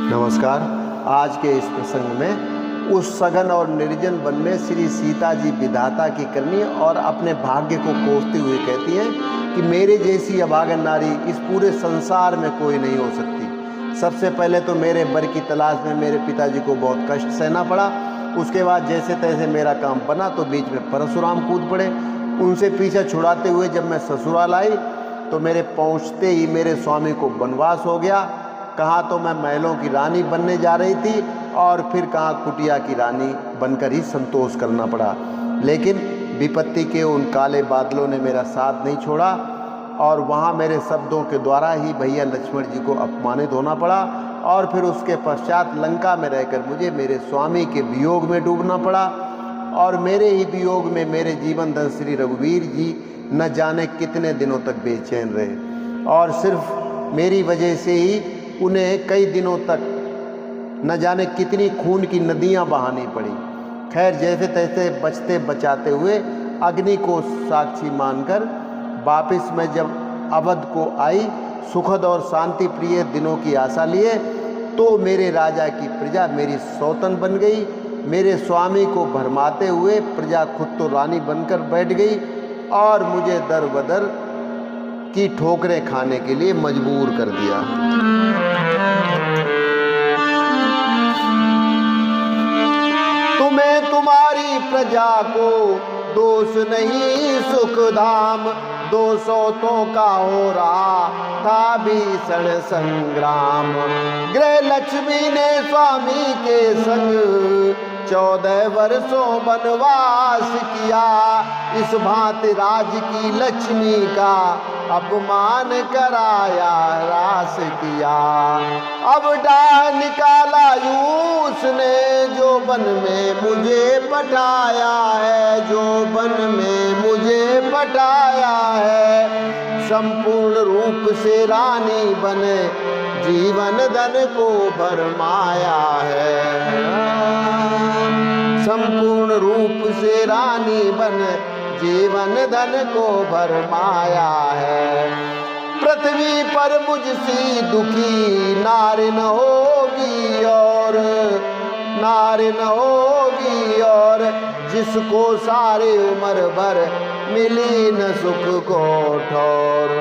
नमस्कार। आज के इस प्रसंग में उस सघन और निर्जन वन में श्री सीता जी विधाता की करनी और अपने भाग्य को कोसते हुए कहती हैं कि मेरे जैसी अभागन नारी इस पूरे संसार में कोई नहीं हो सकती। सबसे पहले तो मेरे वर की तलाश में मेरे पिताजी को बहुत कष्ट सहना पड़ा। उसके बाद जैसे तैसे मेरा काम बना तो बीच में परशुराम कूद पड़े। उनसे पीछा छुड़ाते हुए जब मैं ससुराल आई तो मेरे पहुंचते ही मेरे स्वामी को वनवास हो गया। कहाँ तो मैं महलों की रानी बनने जा रही थी और फिर कहाँ कुटिया की रानी बनकर ही संतोष करना पड़ा। लेकिन विपत्ति के उन काले बादलों ने मेरा साथ नहीं छोड़ा और वहाँ मेरे शब्दों के द्वारा ही भैया लक्ष्मण जी को अपमानित होना पड़ा और फिर उसके पश्चात लंका में रहकर मुझे मेरे स्वामी के वियोग में डूबना पड़ा और मेरे ही वियोग में मेरे जीवन धन श्री रघुवीर जी न जाने कितने दिनों तक बेचैन रहे और सिर्फ मेरी वजह से ही उन्हें कई दिनों तक न जाने कितनी खून की नदियां बहानी पड़ी। खैर जैसे तैसे बचते बचाते हुए अग्नि को साक्षी मानकर वापस मैं जब अवध को आई सुखद और शांति प्रिय दिनों की आशा लिए तो मेरे राजा की प्रजा मेरी सौतन बन गई। मेरे स्वामी को भरमाते हुए प्रजा खुद तो रानी बनकर बैठ गई और मुझे दर बदर की ठोकरें खाने के लिए मजबूर कर दिया। तुम्हें तुम्हारी प्रजा को दोष नहीं सुख धाम, 200 का हो रहा था भीषण संग्राम। गृह लक्ष्मी ने स्वामी के संग 14 वर्षों वनवास किया। इस भांति राज की लक्ष्मी का अपमान कराया रास किया। अब डाह निकाला उसने जो वन में मुझे पटाया है, जो वन में मुझे पटाया है। संपूर्ण रूप से रानी बने जीवन धन को भरमाया है। संपूर्ण रूप से रानी बन जीवन धन को भरमाया है। पृथ्वी पर मुझसी दुखी नारी न होगी और नारी न होगी और जिसको सारी उम्र भर मिली न सुख को ठौर।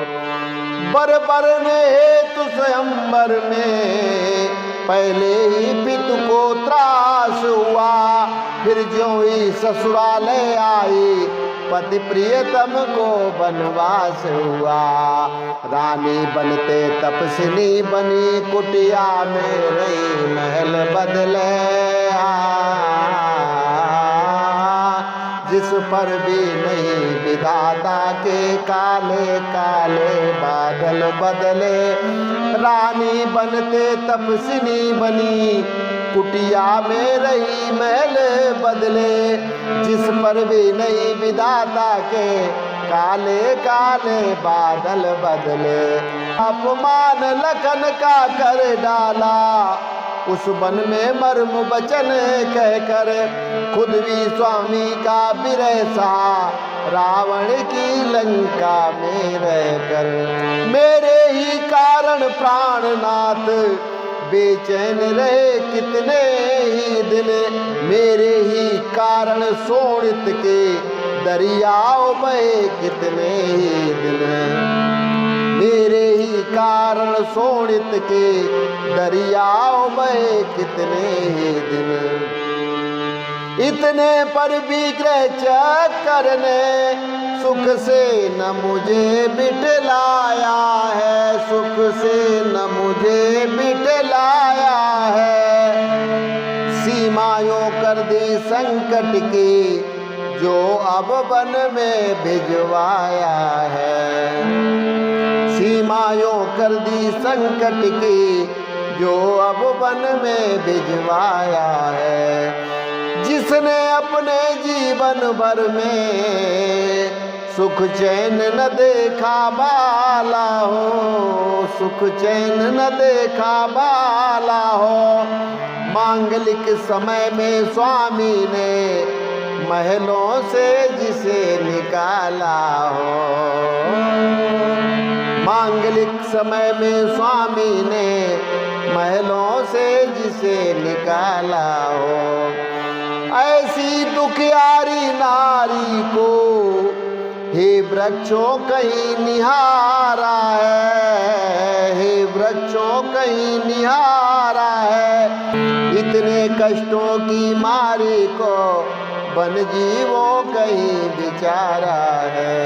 बर ने हेतु स्वयंवर में पहले ही पितु को त्रास हुआ। फिर जो ही ससुरालय आई पति प्रियतम को वनवास हुआ। रानी बनते तपस्विनी बनी कुटिया में रही महल बदले। जिस पर भी नहीं विधाता के काले काले बादल बदले। रानी बनते तपस्विनी बनी कुटिया में रही महल बदले। जिस पर भी नहीं विधाता के काले काले बादल बदले। अपमान लखन का कर डाला उस वन में मर्म वचन कहकर। खुद भी स्वामी का विरह सहा रावण की लंका में रहकर। मेरे ही कारण प्राणनाथ बेचैन रहे कितने ही दिन। मेरे ही कारण शोणित के दरियाओं बहे कितने ही दिन। मेरे ही कारण शोणित के दरियाओं बहे कितने ही दिन। इतने पर भी ग्रह चक्कर ने सुख से न मुझे बिटलाया है, सुख से न मुझे बिटलाया है। सीमाओं कर दी संकट की जो अब वन में भिजवाया है। सीमाओं कर दी संकट की जो अब वन में भिजवाया है। जिसने अपने जीवन भर में सुख चैन न देखा बाला हो, सुख चैन न देखा बाला हो। मांगलिक समय में स्वामी ने महलों से जिसे निकाला हो। मांगलिक समय में स्वामी ने महलों से जिसे निकाला हो। ऐसी दुखियारी नारी को हे वृक्षों कहीं निहारा है, हे वृक्षों कहीं निहारा है। इतने कष्टों की मारी को वन जीवों कहीं बिचारा है।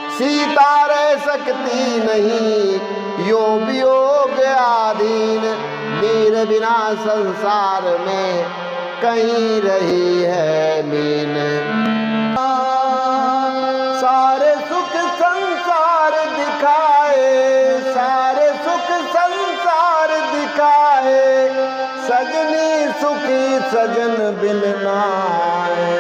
सीता रह सकती नहीं यो वियोग आधीन, नीर बिना संसार में कहीं रही है मीन। सारे सुख संसार दिखाए, सारे सुख संसार दिखाए, सजनी सुखी सजन बिन नाए।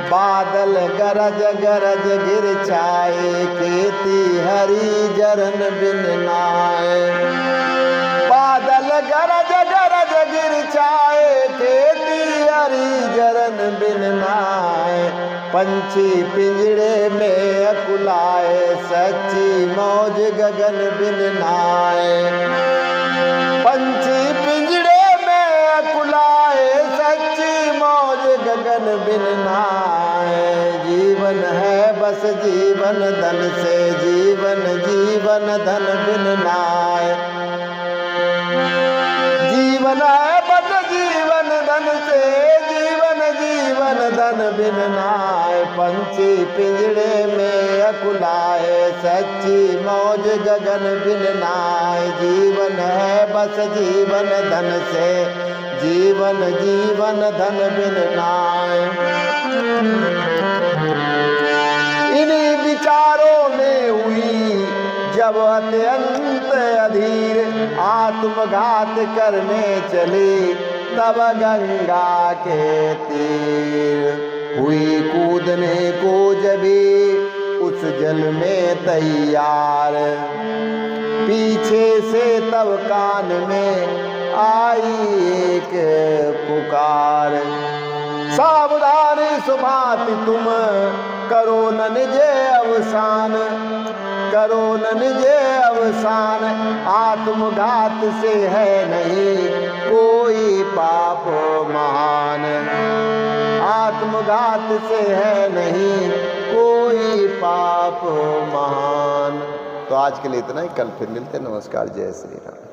बादल गरज गरज गिर छाए, खेती हरी जरन बिन नाए। बादल गरज गरज गिर छाए, खेती हरी जरन बिन नाए। पंछी पिंजड़े में अकुलाए, सच्ची मौज गगन बिन नाए। पंछी पिंजड़े में अकुलाए, सच्ची मौज गगन बिन नाए। जीवन है बस जीवन धन से, जीवन जीवन धन बिन नाए। जीवन है बस जीवन धन से, जीवन जीवन धन बिन नाए। पंछी पिंजड़े में अकुलाए, सच्ची मौज गगन बिन नाए। जीवन है बस जीवन धन से, जीवन जीवन धन बिन नाए। इन्हीं विचारों में हुई जब अत्यंत अधीर, आत्मघात करने चली तब गंगा के तीर। हुई कूदने को जभी उस जल में तैयार, पीछे से तब कान में आई एक पुकार। सावधान सुभाति तुम करो न निजे अवसान, करो न निजे अवसान। आत्मघात से है नहीं कोई पाप महान, आत्मघात से है नहीं कोई पाप महान। तो आज के लिए इतना ही, कल फिर मिलते हैं। नमस्कार, जय श्री राम।